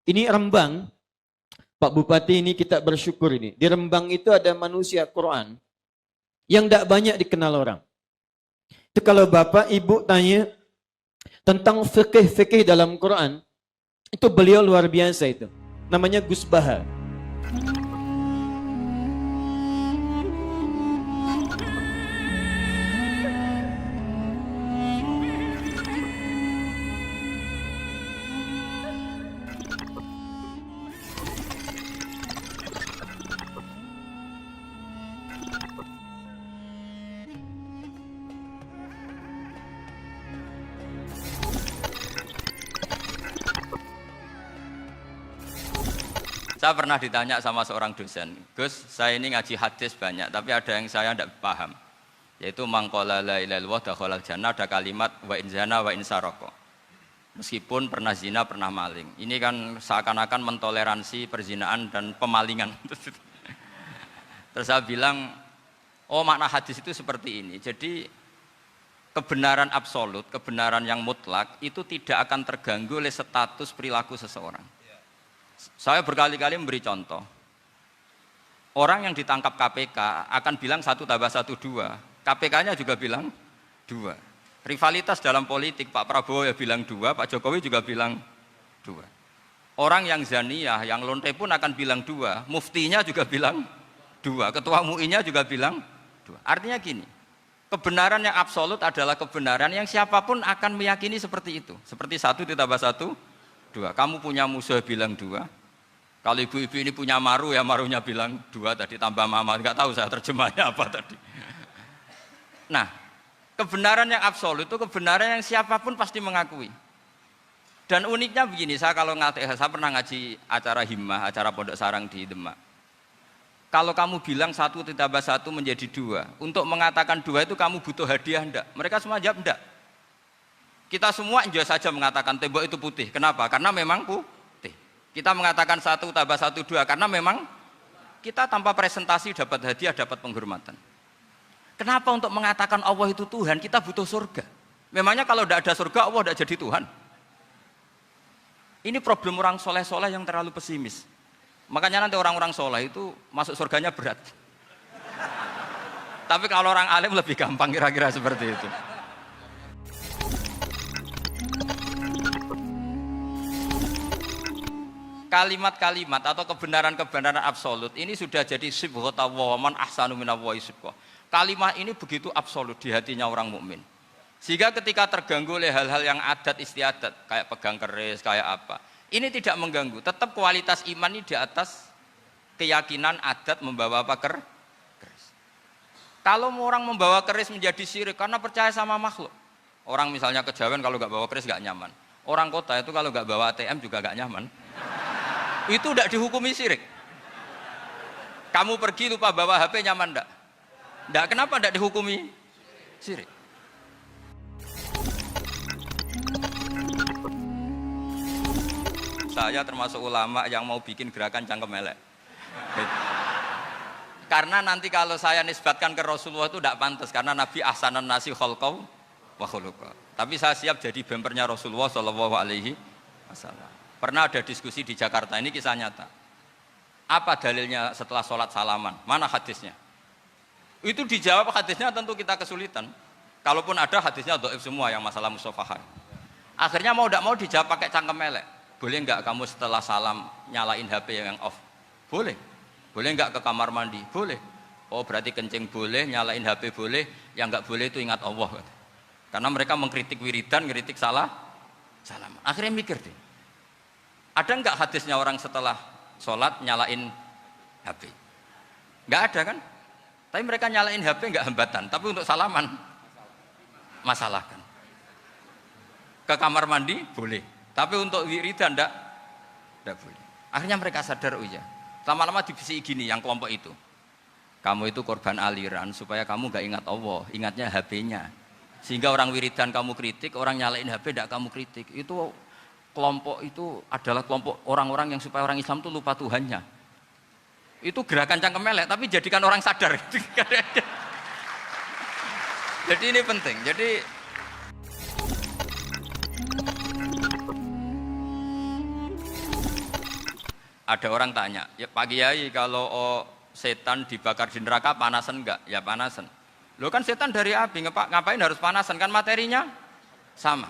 Ini Rembang, Pak Bupati, ini kita bersyukur ini. Di Rembang itu ada manusia Quran yang tidak banyak dikenal orang. Itu kalau Bapak Ibu tanya tentang fikih-fikih dalam Quran, itu beliau luar biasa itu. Namanya Gus Baha. Saya pernah ditanya sama seorang dosen, Gus, saya ini ngaji hadis banyak, tapi ada yang saya tidak paham, yaitu mangkola la ilaha illallah dakhalal jannah, ada kalimat wa in zana wa in saroko. Meskipun pernah zina, pernah maling. Ini kan seakan-akan mentoleransi perzinaan dan pemalingan. Terus saya bilang, oh makna hadis itu seperti ini. Jadi kebenaran absolut, kebenaran yang mutlak itu tidak akan terganggu oleh status perilaku seseorang. Saya berkali-kali memberi contoh. Orang yang ditangkap KPK akan bilang 1 tambah 1 2. KPK-nya juga bilang 2. Rivalitas dalam politik, Pak Prabowo ya bilang 2, Pak Jokowi juga bilang 2. Orang yang zaniyah, yang lonte pun akan bilang 2. Muftinya juga bilang 2. Ketua MUI-nya juga bilang 2. Artinya gini, kebenaran yang absolut adalah kebenaran yang siapapun akan meyakini seperti itu. Seperti 1 ditambah 1 2. Kamu punya musuh bilang 2. Kalau ibu-ibu ini punya maru, ya marunya bilang 2 tadi tambah mama. Enggak tahu saya terjemahnya apa tadi. Nah, kebenaran yang absolut itu kebenaran yang siapapun pasti mengakui. Dan uniknya begini, saya pernah ngaji acara himmah, acara pondok sarang di Demak. Kalau kamu bilang 1 ditambah 1 menjadi 2, untuk mengatakan 2 itu kamu butuh hadiah enggak? Mereka semua jawab enggak. Kita semua enjoy saja mengatakan tembok itu putih. Kenapa? Karena memang putih. Kita mengatakan 1 tambah 1 2 karena memang kita tanpa presentasi dapat hadiah, dapat penghormatan. Kenapa untuk mengatakan Allah itu Tuhan kita butuh surga? Memangnya kalau tidak ada surga Allah tidak jadi Tuhan? Ini problem orang soleh-soleh yang terlalu pesimis. Makanya nanti orang-orang soleh itu masuk surganya berat. Tapi kalau orang alim lebih gampang kira-kira seperti itu. Kalimat-kalimat atau kebenaran-kebenaran absolut ini sudah jadi sibghatullah man ahsanu minallahi sibghah. Kalimat ini begitu absolut di hatinya orang mukmin. Sehingga ketika terganggu oleh hal-hal yang adat istiadat kayak pegang keris, kayak apa, ini tidak mengganggu. Tetap kualitas iman ini di atas keyakinan adat membawa apa keris. Kalau orang membawa keris menjadi syirik karena percaya sama makhluk. Orang misalnya kejawen kalau nggak bawa keris nggak nyaman. Orang kota itu kalau nggak bawa ATM juga nggak nyaman. Itu tidak dihukumi syirik. Kamu pergi lupa bawa HP nyaman enggak? Enggak, kenapa enggak dihukumi syirik? Saya termasuk ulama yang mau bikin gerakan cangkem elek. Karena nanti kalau saya nisbatkan ke Rasulullah itu tidak pantas, karena Nabi ahsanan nasi khalqau wa khuluqa. Tapi saya siap jadi bempernya Rasulullah sallallahu alaihi wasallam. Pernah ada diskusi di Jakarta, ini kisah nyata. Apa dalilnya setelah sholat salaman? Mana hadisnya? Itu dijawab hadisnya tentu kita kesulitan. Kalaupun ada hadisnya dhaif semua yang masalah musafahah. Akhirnya mau tidak mau dijawab pakai cangkem elek. Boleh enggak kamu setelah salam nyalain HP yang off? Boleh. Boleh enggak ke kamar mandi? Boleh. Oh berarti kencing boleh, nyalain HP boleh, yang enggak boleh itu ingat Allah. Karena mereka mengkritik wiridan, ngeritik salah salam. Akhirnya mikir deh. Ada enggak hadisnya orang setelah sholat nyalain HP? Enggak ada kan? Tapi mereka nyalain HP enggak hambatan, tapi untuk salaman masalahkan. Ke kamar mandi boleh, tapi untuk wiridan enggak boleh. Akhirnya mereka sadar, oh iya. Lama-lama dibisi gini yang kelompok itu. Kamu itu korban aliran supaya kamu enggak ingat Allah, ingatnya HP-nya. Sehingga orang wiridan kamu kritik, orang nyalain HP enggak kamu kritik. Itu kelompok itu adalah kelompok orang-orang yang supaya orang Islam itu lupa Tuhannya. Itu gerakan cangkem elek, tapi jadikan orang sadar. Jadi ini penting. Jadi Ada orang tanya, ya Pak Kiai kalau setan dibakar di neraka panasan enggak? Ya panasan. Lo kan setan dari api, ngapain harus panasan? Kan materinya sama.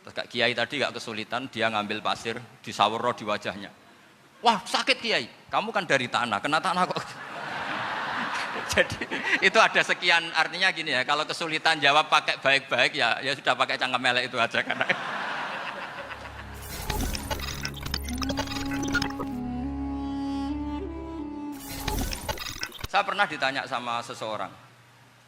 Terus Kak Kiai tadi gak kesulitan, dia ngambil pasir, disawero di wajahnya. Wah sakit Kiai, kamu kan dari tanah, kena tanah kok. Jadi itu ada sekian, artinya gini ya, kalau kesulitan jawab pakai baik-baik ya sudah pakai cangkem melek itu aja karena. Saya pernah ditanya sama seseorang,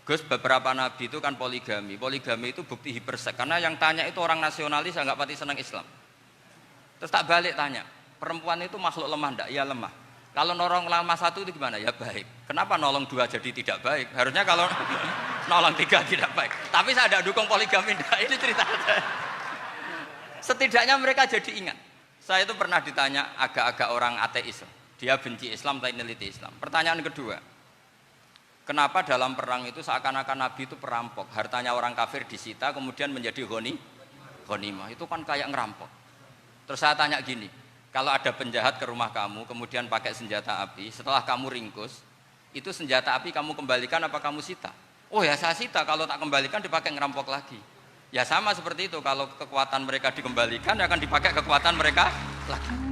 Gus, beberapa nabi itu kan poligami. Poligami itu bukti hipersek. Karena yang tanya itu orang nasionalis yang nggak pati senang Islam. Terus tak balik tanya, perempuan itu makhluk lemah enggak? Ya lemah. Kalau nolong lama satu itu gimana? Ya baik. Kenapa nolong dua jadi tidak baik? Harusnya kalau nolong tiga tidak baik. Tapi saya tidak dukung poligami. Enggak. Ini cerita saya. Setidaknya mereka jadi ingat. Saya itu pernah ditanya agak-agak orang ateis. Dia benci Islam tapi neliti Islam. Pertanyaan kedua, kenapa dalam perang itu seakan-akan Nabi itu perampok, hartanya orang kafir disita kemudian menjadi ghanimah, itu kan kayak ngerampok. Terus saya tanya gini, kalau ada penjahat ke rumah kamu kemudian pakai senjata api, setelah kamu ringkus, itu senjata api kamu kembalikan apa kamu sita? Oh ya saya sita, kalau tak kembalikan dipakai ngerampok lagi. Ya sama seperti itu, kalau kekuatan mereka dikembalikan akan dipakai kekuatan mereka lagi.